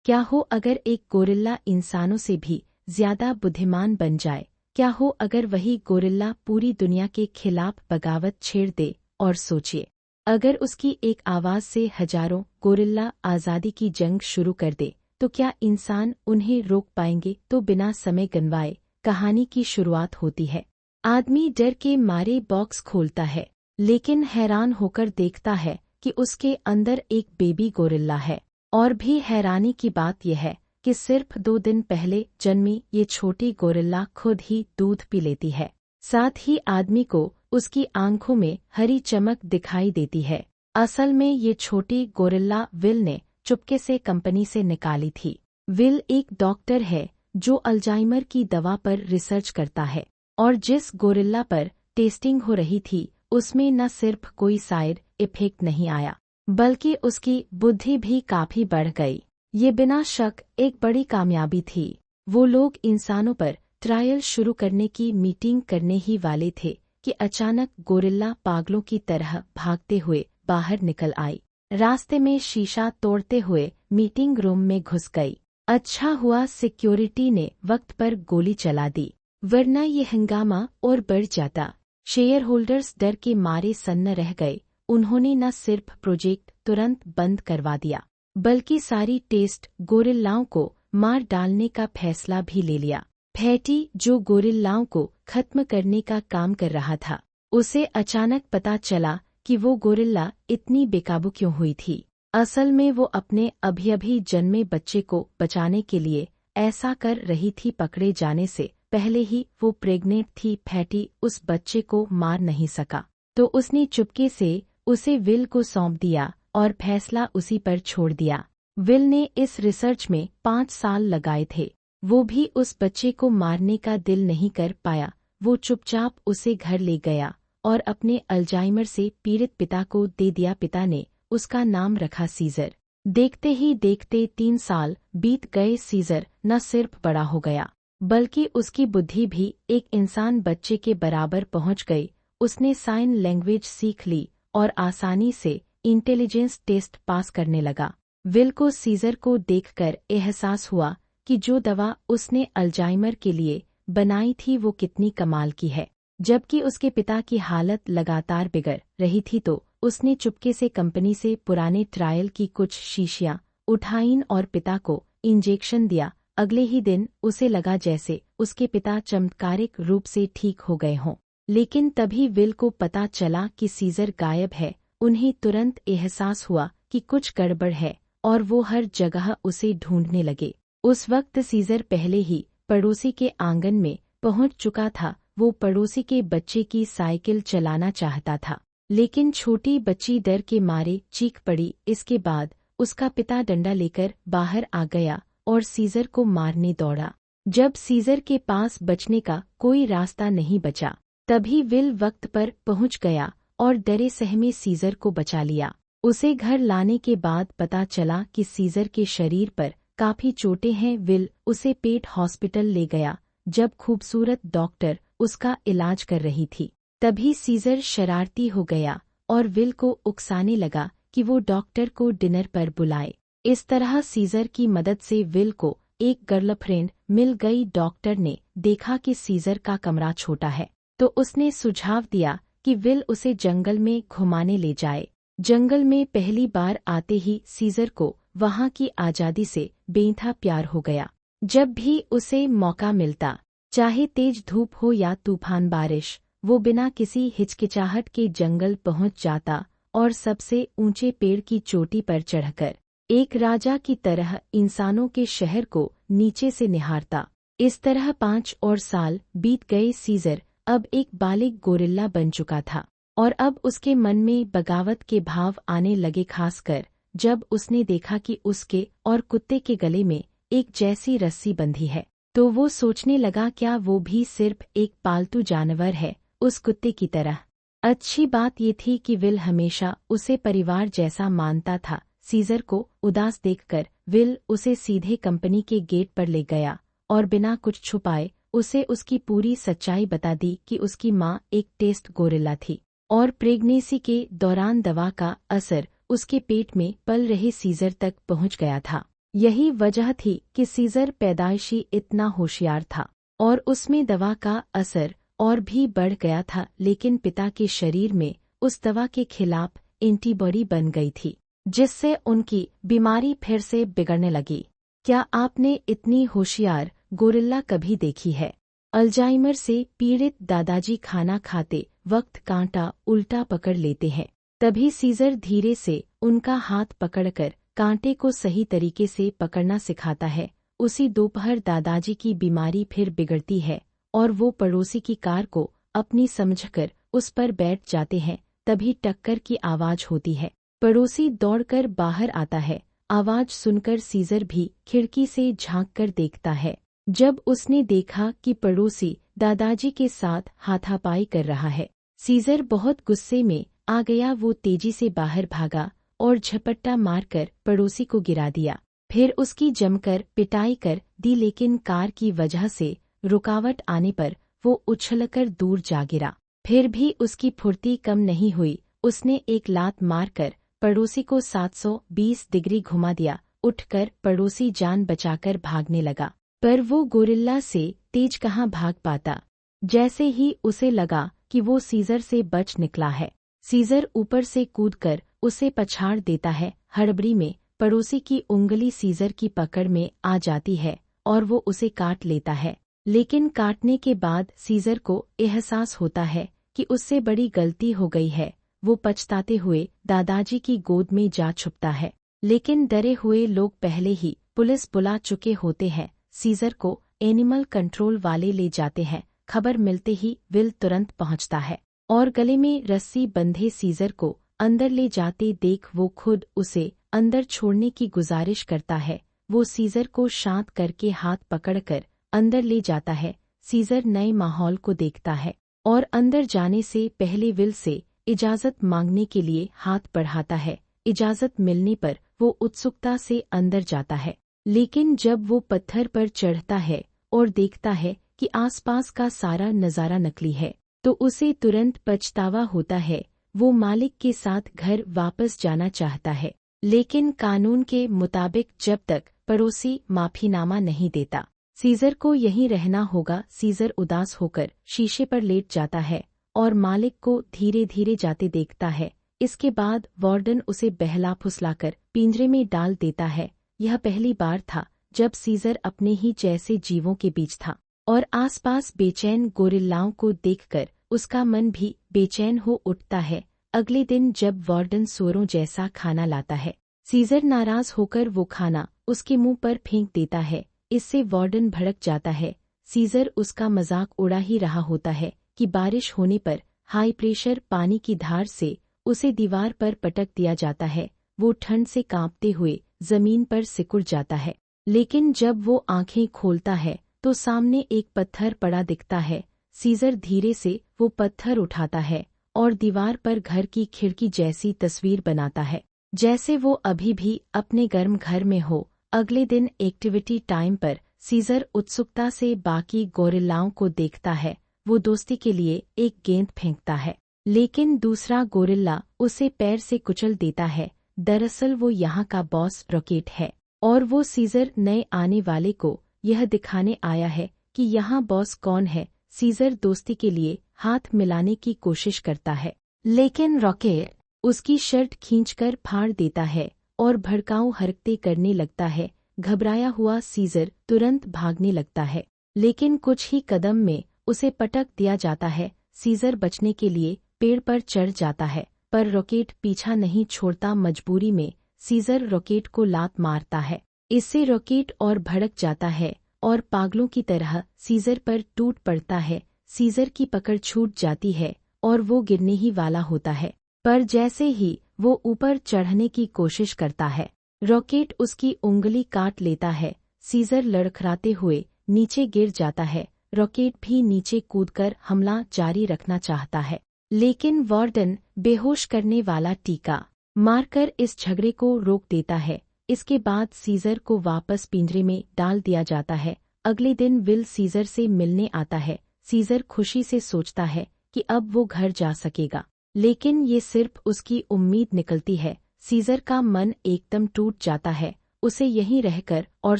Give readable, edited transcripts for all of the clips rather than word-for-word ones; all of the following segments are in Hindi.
क्या हो अगर एक गोरिल्ला इंसानों से भी ज्यादा बुद्धिमान बन जाए? क्या हो अगर वही गोरिल्ला पूरी दुनिया के खिलाफ बगावत छेड़ दे? और सोचिए, अगर उसकी एक आवाज से हजारों गोरिल्ला आज़ादी की जंग शुरू कर दे, तो क्या इंसान उन्हें रोक पाएंगे? तो बिना समय गंवाए कहानी की शुरुआत होती है। आदमी डर के मारे बॉक्स खोलता है, लेकिन हैरान होकर देखता है कि उसके अंदर एक बेबी गोरिल्ला है। और भी हैरानी की बात यह है कि सिर्फ 2 दिन पहले जन्मी ये छोटी गोरिल्ला खुद ही दूध पी लेती है। साथ ही आदमी को उसकी आंखों में हरी चमक दिखाई देती है। असल में ये छोटी गोरिल्ला विल ने चुपके से कंपनी से निकाली थी। विल एक डॉक्टर है जो अल्जाइमर की दवा पर रिसर्च करता है, और जिस गोरिल्ला पर टेस्टिंग हो रही थी उसमें न सिर्फ कोई साइड इफेक्ट नहीं आया, बल्कि उसकी बुद्धि भी काफी बढ़ गई। ये बिना शक एक बड़ी कामयाबी थी। वो लोग इंसानों पर ट्रायल शुरू करने की मीटिंग करने ही वाले थे कि अचानक गोरिल्ला पागलों की तरह भागते हुए बाहर निकल आई। रास्ते में शीशा तोड़ते हुए मीटिंग रूम में घुस गई। अच्छा हुआ सिक्योरिटी ने वक्त पर गोली चला दी, वरना ये हंगामा और बढ़ जाता। शेयर होल्डर्स डर के मारे सन्न रह गए। उन्होंने न सिर्फ प्रोजेक्ट तुरंत बंद करवा दिया, बल्कि सारी टेस्ट गोरिल्लाओं को मार डालने का फैसला भी ले लिया। फैटी, जो गोरिल्लाओं को खत्म करने का काम कर रहा था, उसे अचानक पता चला कि वो गोरिल्ला इतनी बेकाबू क्यों हुई थी। असल में वो अपने अभी जन्मे बच्चे को बचाने के लिए ऐसा कर रही थी। पकड़े जाने से पहले ही वो प्रेग्नेंट थी। फैटी उस बच्चे को मार नहीं सका, तो उसने चुपके से उसे विल को सौंप दिया और फैसला उसी पर छोड़ दिया। विल ने इस रिसर्च में 5 साल लगाए थे। वो भी उस बच्चे को मारने का दिल नहीं कर पाया। वो चुपचाप उसे घर ले गया और अपने अल्जाइमर से पीड़ित पिता को दे दिया। पिता ने उसका नाम रखा सीजर। देखते ही देखते 3 साल बीत गए। सीजर न सिर्फ बड़ा हो गया, बल्कि उसकी बुद्धि भी एक इंसान बच्चे के बराबर पहुंच गई। उसने साइन लैंग्वेज सीख ली और आसानी से इंटेलिजेंस टेस्ट पास करने लगा। विल को सीजर को देखकर एहसास हुआ कि जो दवा उसने अल्जाइमर के लिए बनाई थी वो कितनी कमाल की है। जबकि उसके पिता की हालत लगातार बिगड़ रही थी, तो उसने चुपके से कंपनी से पुराने ट्रायल की कुछ शीशियां उठाईं और पिता को इंजेक्शन दिया। अगले ही दिन उसे लगा जैसे उसके पिता चमत्कारिक रूप से ठीक हो गए हों। लेकिन तभी विल को पता चला कि सीजर गायब है। उन्हें तुरंत एहसास हुआ कि कुछ गड़बड़ है और वो हर जगह उसे ढूंढने लगे। उस वक्त सीजर पहले ही पड़ोसी के आंगन में पहुंच चुका था। वो पड़ोसी के बच्चे की साइकिल चलाना चाहता था, लेकिन छोटी बच्ची डर के मारे चीख पड़ी। इसके बाद उसका पिता डंडा लेकर बाहर आ गया और सीजर को मारने दौड़ा। जब सीजर के पास बचने का कोई रास्ता नहीं बचा, तभी विल वक्त पर पहुंच गया और डरे सहमे सीजर को बचा लिया। उसे घर लाने के बाद पता चला कि सीजर के शरीर पर काफी चोटें हैं। विल उसे पेट हॉस्पिटल ले गया। जब खूबसूरत डॉक्टर उसका इलाज कर रही थी, तभी सीजर शरारती हो गया और विल को उकसाने लगा कि वो डॉक्टर को डिनर पर बुलाए। इस तरह सीजर की मदद से विल को एक गर्लफ्रेंड मिल गई। डॉक्टर ने देखा कि सीजर का कमरा छोटा है, तो उसने सुझाव दिया कि विल उसे जंगल में घुमाने ले जाए। जंगल में पहली बार आते ही सीजर को वहां की आजादी से बेइंतहा प्यार हो गया। जब भी उसे मौका मिलता, चाहे तेज धूप हो या तूफान बारिश, वो बिना किसी हिचकिचाहट के जंगल पहुंच जाता और सबसे ऊंचे पेड़ की चोटी पर चढ़कर एक राजा की तरह इंसानों के शहर को नीचे से निहारता। इस तरह 5 और साल बीत गए। सीजर अब एक बालिग गोरिल्ला बन चुका था और अब उसके मन में बगावत के भाव आने लगे, खासकर जब उसने देखा कि उसके और कुत्ते के गले में एक जैसी रस्सी बंधी है। तो वो सोचने लगा, क्या वो भी सिर्फ एक पालतू जानवर है उस कुत्ते की तरह। अच्छी बात ये थी कि विल हमेशा उसे परिवार जैसा मानता था। सीजर को उदास देखकर विल उसे सीधे कंपनी के गेट पर ले गया और बिना कुछ छुपाए उसे उसकी पूरी सच्चाई बता दी कि उसकी माँ एक टेस्ट गोरिल्ला थी और प्रेगनेंसी के दौरान दवा का असर उसके पेट में पल रहे सीजर तक पहुंच गया था। यही वजह थी कि सीजर पैदाइशी इतना होशियार था और उसमें दवा का असर और भी बढ़ गया था, लेकिन पिता के शरीर में उस दवा के खिलाफ एंटीबॉडी बन गई थी, जिससे उनकी बीमारी फिर से बिगड़ने लगी। क्या आपने इतनी होशियार गोरिल्ला कभी देखी है? अल्जाइमर से पीड़ित दादाजी खाना खाते वक्त कांटा उल्टा पकड़ लेते हैं। तभी सीजर धीरे से उनका हाथ पकड़कर कांटे को सही तरीके से पकड़ना सिखाता है। उसी दोपहर दादाजी की बीमारी फिर बिगड़ती है और वो पड़ोसी की कार को अपनी समझकर उस पर बैठ जाते हैं। तभी टक्कर की आवाज होती है। पड़ोसी दौड़कर बाहर आता है। आवाज सुनकर सीजर भी खिड़की से झांककर देखता है। जब उसने देखा कि पड़ोसी दादाजी के साथ हाथापाई कर रहा है, सीजर बहुत गुस्से में आ गया। वो तेजी से बाहर भागा और झपट्टा मारकर पड़ोसी को गिरा दिया। फिर उसकी जमकर पिटाई कर दी, लेकिन कार की वजह से रुकावट आने पर वो उछलकर दूर जा गिरा। फिर भी उसकी फुर्ती कम नहीं हुई। उसने एक लात मारकर पड़ोसी को 720 डिग्री घुमा दिया। उठकर पड़ोसी जान बचाकर भागने लगा, पर वो गोरिल्ला से तेज कहाँ भाग पाता। जैसे ही उसे लगा कि वो सीजर से बच निकला है, सीजर ऊपर से कूदकर उसे पछाड़ देता है। हड़बड़ी में पड़ोसी की उंगली सीजर की पकड़ में आ जाती है और वो उसे काट लेता है। लेकिन काटने के बाद सीजर को एहसास होता है कि उससे बड़ी गलती हो गई है। वो पछताते हुए दादाजी की गोद में जा छुपता है, लेकिन डरे हुए लोग पहले ही पुलिस बुला चुके होते हैं। सीजर को एनिमल कंट्रोल वाले ले जाते हैं। खबर मिलते ही विल तुरंत पहुंचता है और गले में रस्सी बंधे सीजर को अंदर ले जाते देख वो खुद उसे अंदर छोड़ने की गुजारिश करता है। वो सीजर को शांत करके हाथ पकड़कर अंदर ले जाता है। सीजर नए माहौल को देखता है और अंदर जाने से पहले विल से इजाजत मांगने के लिए हाथ बढ़ाता है। इजाजत मिलने पर वो उत्सुकता से अंदर जाता है, लेकिन जब वो पत्थर पर चढ़ता है और देखता है कि आसपास का सारा नज़ारा नकली है, तो उसे तुरंत पछतावा होता है। वो मालिक के साथ घर वापस जाना चाहता है, लेकिन कानून के मुताबिक जब तक पड़ोसी माफीनामा नहीं देता, सीजर को यहीं रहना होगा। सीजर उदास होकर शीशे पर लेट जाता है और मालिक को धीरे धीरे जाते देखता है। इसके बाद वार्डन उसे बहला फुसलाकर पिंजरे में डाल देता है। यह पहली बार था जब सीजर अपने ही जैसे जीवों के बीच था और आसपास बेचैन गोरिल्लाओं को देखकर उसका मन भी बेचैन हो उठता है। अगले दिन जब वार्डन सुअरों जैसा खाना लाता है, सीजर नाराज होकर वो खाना उसके मुंह पर फेंक देता है। इससे वार्डन भड़क जाता है। सीजर उसका मजाक उड़ा ही रहा होता है कि बारिश होने पर हाई प्रेशर पानी की धार से उसे दीवार पर पटक दिया जाता है। वो ठंड से कांपते हुए जमीन पर सिकुड़ जाता है, लेकिन जब वो आंखें खोलता है तो सामने एक पत्थर पड़ा दिखता है। सीजर धीरे से वो पत्थर उठाता है और दीवार पर घर की खिड़की जैसी तस्वीर बनाता है, जैसे वो अभी भी अपने गर्म घर में हो। अगले दिन एक्टिविटी टाइम पर सीजर उत्सुकता से बाकी गोरिल्लाओं को देखता है। वो दोस्ती के लिए एक गेंद फेंकता है, लेकिन दूसरा गोरिल्ला उसे पैर से कुचल देता है। दरअसल वो यहाँ का बॉस रॉकेट है और वो सीजर नए आने वाले को यह दिखाने आया है कि यहाँ बॉस कौन है। सीजर दोस्ती के लिए हाथ मिलाने की कोशिश करता है, लेकिन रॉकेट उसकी शर्ट खींचकर फाड़ देता है और भड़काऊ हरकतें करने लगता है। घबराया हुआ सीजर तुरंत भागने लगता है, लेकिन कुछ ही कदम में उसे पटक दिया जाता है। सीजर बचने के लिए पेड़ पर चढ़ जाता है, पर रॉकेट पीछा नहीं छोड़ता। मजबूरी में सीजर रॉकेट को लात मारता है। इससे रॉकेट और भड़क जाता है और पागलों की तरह सीजर पर टूट पड़ता है। सीजर की पकड़ छूट जाती है और वो गिरने ही वाला होता है, पर जैसे ही वो ऊपर चढ़ने की कोशिश करता है, रॉकेट उसकी उंगली काट लेता है। सीजर लड़खड़ाते हुए नीचे गिर जाता है। रॉकेट भी नीचे कूदकर हमला जारी रखना चाहता है, लेकिन वार्डन बेहोश करने वाला टीका मारकर इस झगड़े को रोक देता है। इसके बाद सीजर को वापस पिंजरे में डाल दिया जाता है। अगले दिन विल सीजर से मिलने आता है। सीजर खुशी से सोचता है कि अब वो घर जा सकेगा, लेकिन ये सिर्फ उसकी उम्मीद निकलती है। सीजर का मन एकदम टूट जाता है उसे यहीं रहकर और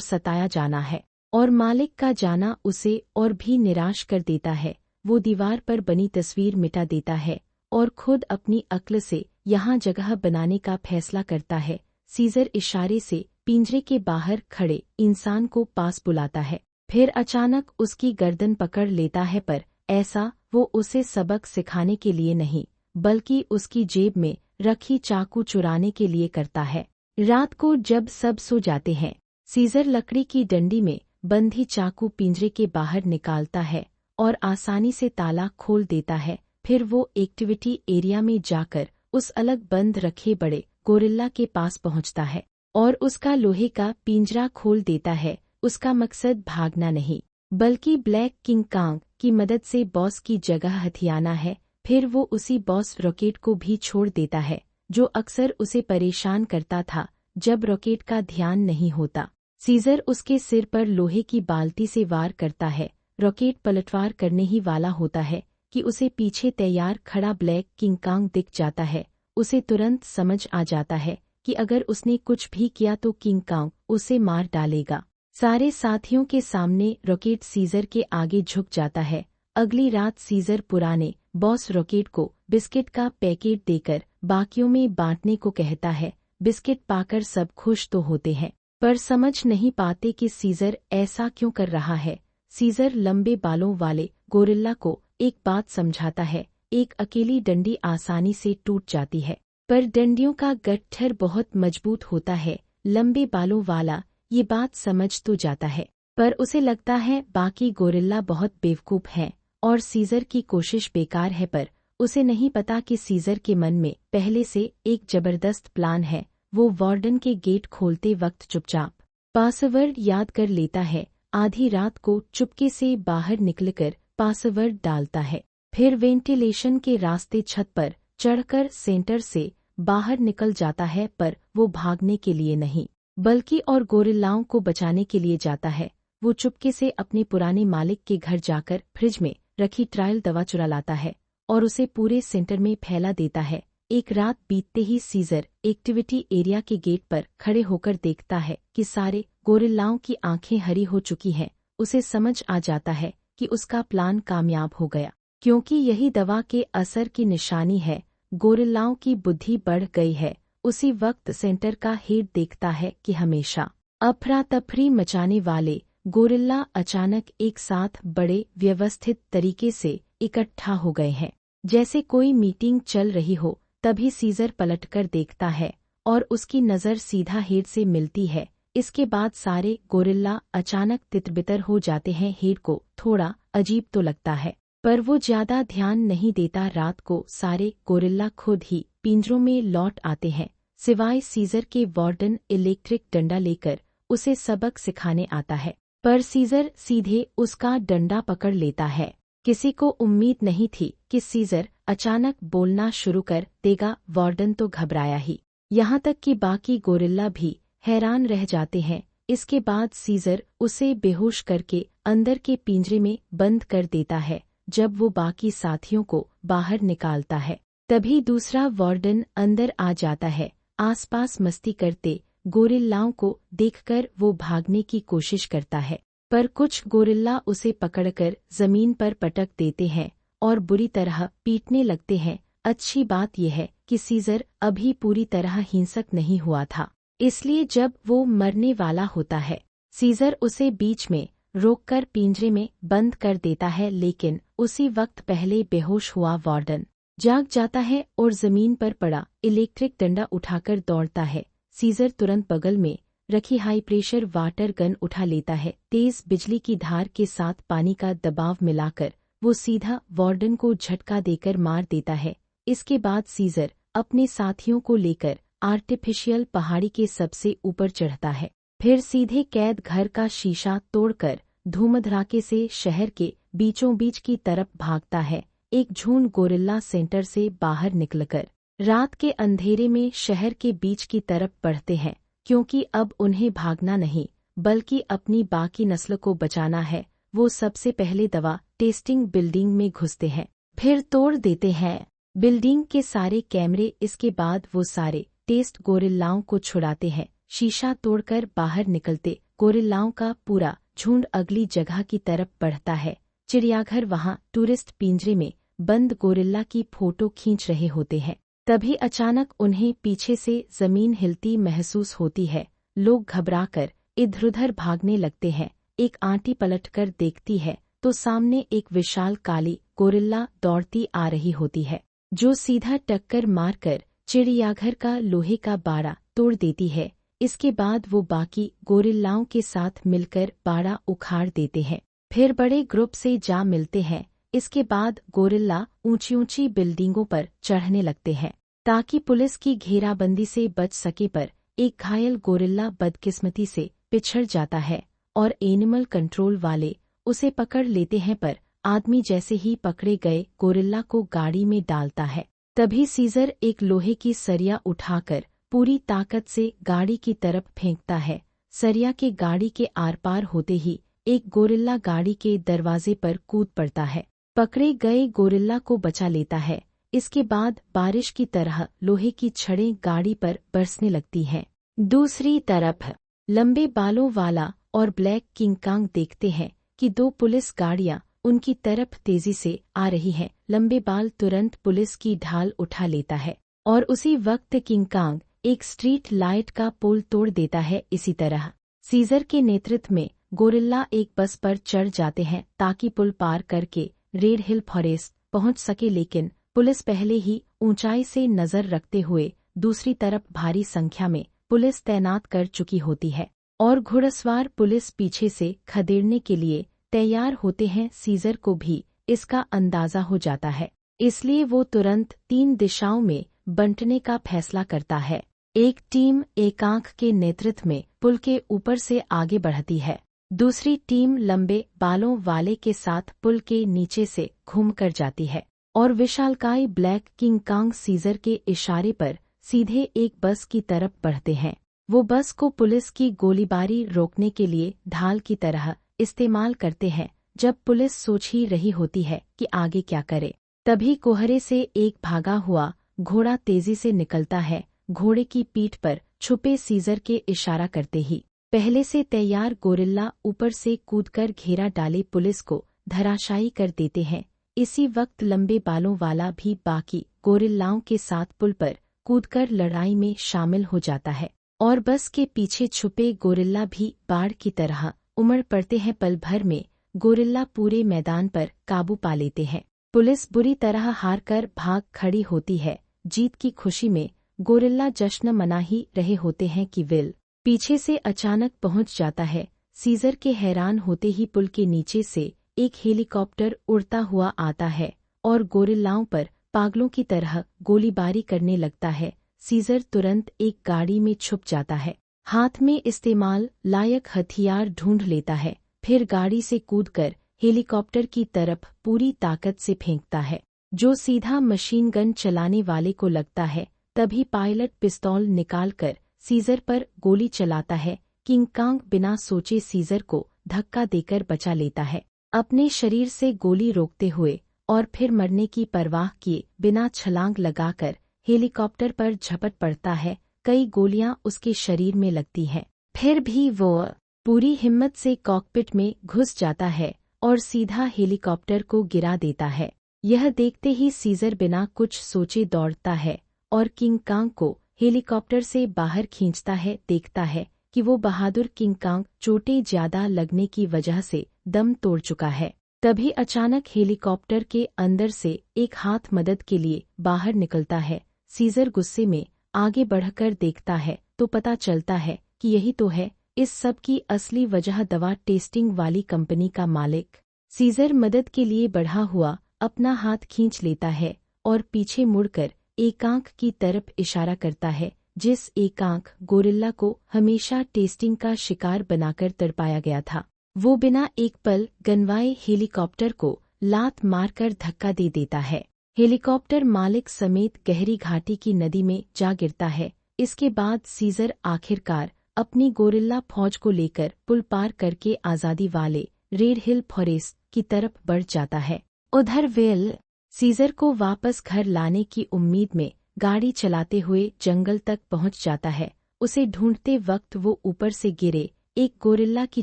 सताया जाना है, और मालिक का जाना उसे और भी निराश कर देता है। वो दीवार पर बनी तस्वीर मिटा देता है और खुद अपनी अक्ल से यहाँ जगह बनाने का फैसला करता है। सीजर इशारे से पिंजरे के बाहर खड़े इंसान को पास बुलाता है, फिर अचानक उसकी गर्दन पकड़ लेता है, पर ऐसा वो उसे सबक सिखाने के लिए नहीं, बल्कि उसकी जेब में रखी चाकू चुराने के लिए करता है। रात को जब सब सो जाते हैं, सीजर लकड़ी की डंडी में बंधी चाकू पिंजरे के बाहर निकालता है और आसानी से ताला खोल देता है। फिर वो एक्टिविटी एरिया में जाकर उस अलग बंद रखे बड़े गोरिल्ला के पास पहुंचता है और उसका लोहे का पिंजरा खोल देता है। उसका मकसद भागना नहीं, बल्कि ब्लैक किंग कांग की मदद से बॉस की जगह हथियाना है। फिर वो उसी बॉस रॉकेट को भी छोड़ देता है, जो अक्सर उसे परेशान करता था जब रॉकेट का ध्यान नहीं होता। सीजर उसके सिर पर लोहे की बाल्टी से वार करता है। रॉकेट पलटवार करने ही वाला होता है कि उसे पीछे तैयार खड़ा ब्लैक किंग कांग दिख जाता है। उसे तुरंत समझ आ जाता है कि अगर उसने कुछ भी किया तो किंग कांग उसे मार डालेगा। सारे साथियों के सामने रॉकेट सीजर के आगे झुक जाता है। अगली रात सीजर पुराने बॉस रॉकेट को बिस्किट का पैकेट देकर बाकियों में बांटने को कहता है। बिस्किट पाकर सब खुश तो होते हैं, पर समझ नहीं पाते कि सीजर ऐसा क्यों कर रहा है। सीजर लंबे बालों वाले गोरिल्ला को एक बात समझाता है। एक अकेली डंडी आसानी से टूट जाती है, पर डंडियों का गट्ठर बहुत मजबूत होता है। लंबे बालों वाला ये बात समझ तो जाता है, पर उसे लगता है बाकी गोरिल्ला बहुत बेवकूफ हैं और सीजर की कोशिश बेकार है। पर उसे नहीं पता कि सीजर के मन में पहले से एक जबरदस्त प्लान है। वो वार्डन के गेट खोलते वक्त चुपचाप पासवर्ड याद कर लेता है। आधी रात को चुपके से बाहर निकलकर पासवर्ड डालता है, फिर वेंटिलेशन के रास्ते छत पर चढ़कर सेंटर से बाहर निकल जाता है। पर वो भागने के लिए नहीं, बल्कि और गोरिल्लाओं को बचाने के लिए जाता है। वो चुपके से अपने पुराने मालिक के घर जाकर फ्रिज में रखी ट्रायल दवा चुरा लाता है और उसे पूरे सेंटर में फैला देता है। एक रात बीतते ही सीजर एक्टिविटी एरिया के गेट पर खड़े होकर देखता है कि सारे गोरिल्लाओं की आंखें हरी हो चुकी हैं। उसे समझ आ जाता है कि उसका प्लान कामयाब हो गया, क्योंकि यही दवा के असर की निशानी है। गोरिल्लाओं की बुद्धि बढ़ गई है। उसी वक्त सेंटर का हेड देखता है कि हमेशा अफरा तफरी मचाने वाले गोरिल्ला अचानक एक साथ बड़े व्यवस्थित तरीके से इकट्ठा हो गए हैं, जैसे कोई मीटिंग चल रही हो। तभी सीजर पलटकर देखता है और उसकी नज़र सीधा हेड से मिलती है। इसके बाद सारे गोरिल्ला अचानक तितरबितर हो जाते हैं। हेड को थोड़ा अजीब तो लगता है, पर वो ज्यादा ध्यान नहीं देता। रात को सारे गोरिल्ला खुद ही पिंजरों में लौट आते हैं, सिवाय सीजर के। वार्डन इलेक्ट्रिक डंडा लेकर उसे सबक सिखाने आता है, पर सीजर सीधे उसका डंडा पकड़ लेता है। किसी को उम्मीद नहीं थी कि सीजर अचानक बोलना शुरू कर देगा। वार्डन तो घबराया ही, यहाँ तक कि बाकी गोरिल्ला भी हैरान रह जाते हैं। इसके बाद सीजर उसे बेहोश करके अंदर के पिंजरे में बंद कर देता है। जब वो बाकी साथियों को बाहर निकालता है, तभी दूसरा वार्डन अंदर आ जाता है। आसपास मस्ती करते गोरिल्लाओं को देखकर वो भागने की कोशिश करता है, पर कुछ गोरिल्ला उसे पकड़कर जमीन पर पटक देते हैं और बुरी तरह पीटने लगते हैं। अच्छी बात यह है कि सीजर अभी पूरी तरह हिंसक नहीं हुआ था, इसलिए जब वो मरने वाला होता है, सीजर उसे बीच में रोककर पिंजरे में बंद कर देता है। लेकिन उसी वक्त पहले बेहोश हुआ वार्डन जाग जाता है और जमीन पर पड़ा इलेक्ट्रिक डंडा उठाकर दौड़ता है। सीजर तुरंत बगल में रखी हाई प्रेशर वाटर गन उठा लेता है। तेज बिजली की धार के साथ पानी का दबाव मिलाकर वो सीधा वार्डन को झटका देकर मार देता है। इसके बाद सीजर अपने साथियों को लेकर आर्टिफिशियल पहाड़ी के सबसे ऊपर चढ़ता है, फिर सीधे कैद घर का शीशा तोड़कर धूमधड़ाके से शहर के बीचों बीच की तरफ भागता है। एक झुंड गोरिल्ला सेंटर से बाहर निकलकर रात के अंधेरे में शहर के बीच की तरफ बढ़ते हैं, क्योंकि अब उन्हें भागना नहीं, बल्कि अपनी बाकी नस्ल को बचाना है। वो सबसे पहले दवा टेस्टिंग बिल्डिंग में घुसते हैं, फिर तोड़ देते हैं बिल्डिंग के सारे कैमरे। इसके बाद वो सारे टेस्ट गोरिल्लाओं को छुड़ाते हैं। शीशा तोड़कर बाहर निकलते गोरिल्लाओं का पूरा झुंड अगली जगह की तरफ बढ़ता है। चिड़ियाघर वहां टूरिस्ट पिंजरे में बंद गोरिल्ला की फोटो खींच रहे होते हैं। तभी अचानक उन्हें पीछे से जमीन हिलती महसूस होती है। लोग घबराकर इधर-उधर भागने लगते हैं। एक आंटी पलटकर देखती है तो सामने एक विशाल काली गोरिल्ला दौड़ती आ रही होती है, जो सीधा टक्कर मारकर चिड़ियाघर का लोहे का बाड़ा तोड़ देती है। इसके बाद वो बाकी गोरिल्लाओं के साथ मिलकर बाड़ा उखाड़ देते हैं, फिर बड़े ग्रुप से जा मिलते हैं। इसके बाद गोरिल्ला ऊंची-ऊंची बिल्डिंगों पर चढ़ने लगते हैं ताकि पुलिस की घेराबंदी से बच सके, पर एक घायल गोरिल्ला बदकिस्मती से पिछड़ जाता है और एनिमल कंट्रोल वाले उसे पकड़ लेते हैं, पर आदमी जैसे ही पकड़े गए गोरिल्ला को गाड़ी में डालता है। तभी सीजर एक लोहे की सरिया उठाकर पूरी ताकत से गाड़ी की तरफ फेंकता है। सरिया के गाड़ी के आर पार होते ही एक गोरिल्ला गाड़ी के दरवाजे पर कूद पड़ता है, पकड़े गए गोरिल्ला को बचा लेता है। इसके बाद बारिश की तरह लोहे की छड़ें गाड़ी पर बरसने लगती हैं। दूसरी तरफ लंबे बालों वाला और ब्लैक किंग कांग देखते हैं कि दो पुलिस गाड़ियां उनकी तरफ तेजी से आ रही हैं। लंबे बाल तुरंत पुलिस की ढाल उठा लेता है और उसी वक्त किंग कांग एक स्ट्रीट लाइट का पोल तोड़ देता है। इसी तरह सीजर के नेतृत्व में गोरिल्ला एक बस पर चढ़ जाते हैं ताकि पुल पार करके रेड हिल फॉरेस्ट पहुंच सके, लेकिन पुलिस पहले ही ऊंचाई से नजर रखते हुए दूसरी तरफ भारी संख्या में पुलिस तैनात कर चुकी होती है और घुड़सवार पुलिस पीछे से खदेड़ने के लिए तैयार होते हैं। सीजर को भी इसका अंदाजा हो जाता है, इसलिए वो तुरंत 3 दिशाओं में बंटने का फैसला करता है। एक टीम एक आंख के नेतृत्व में पुल के ऊपर से आगे बढ़ती है, दूसरी टीम लंबे बालों वाले के साथ पुल के नीचे से घूमकर जाती है और विशालकाय ब्लैक किंग कांग सीजर के इशारे पर सीधे एक बस की तरफ बढ़ते हैं। वो बस को पुलिस की गोलीबारी रोकने के लिए ढाल की तरह इस्तेमाल करते हैं। जब पुलिस सोच ही रही होती है कि आगे क्या करे, तभी कोहरे से एक भागा हुआ घोड़ा तेजी से निकलता है। घोड़े की पीठ पर छुपे सीजर के इशारा करते ही पहले से तैयार गोरिल्ला ऊपर से कूदकर घेरा डाले पुलिस को धराशायी कर देते हैं। इसी वक्त लंबे बालों वाला भी बाकी गोरिल्लाओं के साथ पुल पर कूदकर लड़ाई में शामिल हो जाता है और बस के पीछे छुपे गोरिल्ला भी बाढ़ की तरह उमड़ पड़ते हैं। पल भर में गोरिल्ला पूरे मैदान पर काबू पा लेते हैं। पुलिस बुरी तरह हार कर भाग खड़ी होती है। जीत की खुशी में गोरिल्ला जश्न मना ही रहे होते हैं कि विल पीछे से अचानक पहुंच जाता है। सीजर के हैरान होते ही पुल के नीचे से एक हेलीकॉप्टर उड़ता हुआ आता है और गोरिल्लाओं पर पागलों की तरह गोलीबारी करने लगता है। सीजर तुरंत एक गाड़ी में छुप जाता है, हाथ में इस्तेमाल लायक हथियार ढूंढ लेता है, फिर गाड़ी से कूदकर हेलीकॉप्टर की तरफ पूरी ताकत से फेंकता है, जो सीधा मशीन गन चलाने वाले को लगता है। तभी पायलट पिस्तौल निकालकर सीजर पर गोली चलाता है। किंग कांग बिना सोचे सीजर को धक्का देकर बचा लेता है, अपने शरीर से गोली रोकते हुए, और फिर मरने की परवाह किए बिना छलांग लगाकर हेलीकॉप्टर पर झपट पड़ता है। कई गोलियां उसके शरीर में लगती हैं, फिर भी वो पूरी हिम्मत से कॉकपिट में घुस जाता है और सीधा हेलीकॉप्टर को गिरा देता है। यह देखते ही सीजर बिना कुछ सोचे दौड़ता है और किंग कांग को हेलीकॉप्टर से बाहर खींचता है। देखता है कि वो बहादुर किंग कांग चोटें ज्यादा लगने की वजह से दम तोड़ चुका है। तभी अचानक हेलीकॉप्टर के अंदर से एक हाथ मदद के लिए बाहर निकलता है। सीजर गुस्से में आगे बढ़कर देखता है तो पता चलता है कि यही तो है इस सब की असली वजह, दवा टेस्टिंग वाली कंपनी का मालिक। सीजर मदद के लिए बढ़ा हुआ अपना हाथ खींच लेता है और पीछे मुड़कर एक आंख की तरफ इशारा करता है, जिस एक आंख गोरिल्ला को हमेशा टेस्टिंग का शिकार बनाकर तड़पाया गया था। वो बिना एक पल गनवाए हेलीकॉप्टर को लात मारकर धक्का दे देता है। हेलीकॉप्टर मालिक समेत गहरी घाटी की नदी में जा गिरता है। इसके बाद सीजर आखिरकार अपनी गोरिल्ला फौज को लेकर पुल पार करके आजादी वाले रेड हिल फॉरेस्ट की तरफ बढ़ जाता है। उधर विल सीजर को वापस घर लाने की उम्मीद में गाड़ी चलाते हुए जंगल तक पहुंच जाता है उसे ढूंढते वक्त वो ऊपर से गिरे एक गोरिल्ला की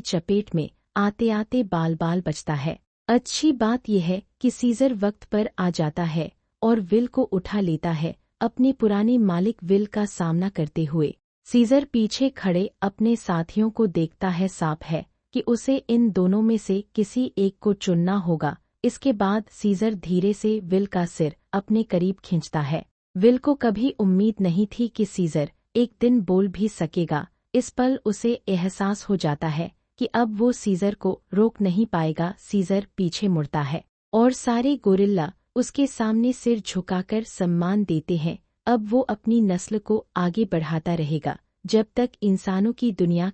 चपेट में आते आते बाल बाल बचता है। अच्छी बात यह है कि सीजर वक्त पर आ जाता है और विल को उठा लेता है, अपने पुराने मालिक विल का सामना करते हुए। सीजर पीछे खड़े अपने साथियों को देखता है, साफ है कि उसे इन दोनों में से किसी एक को चुनना होगा। इसके बाद सीजर धीरे से विल का सिर अपने करीब खींचता है। विल को कभी उम्मीद नहीं थी कि सीजर एक दिन बोल भी सकेगा। इस पल उसे एहसास हो जाता है कि अब वो सीजर को रोक नहीं पाएगा। सीजर पीछे मुड़ता है और सारे गोरिल्ला उसके सामने सिर झुकाकर सम्मान देते हैं। अब वो अपनी नस्ल को आगे बढ़ाता रहेगा जब तक इंसानों की दुनिया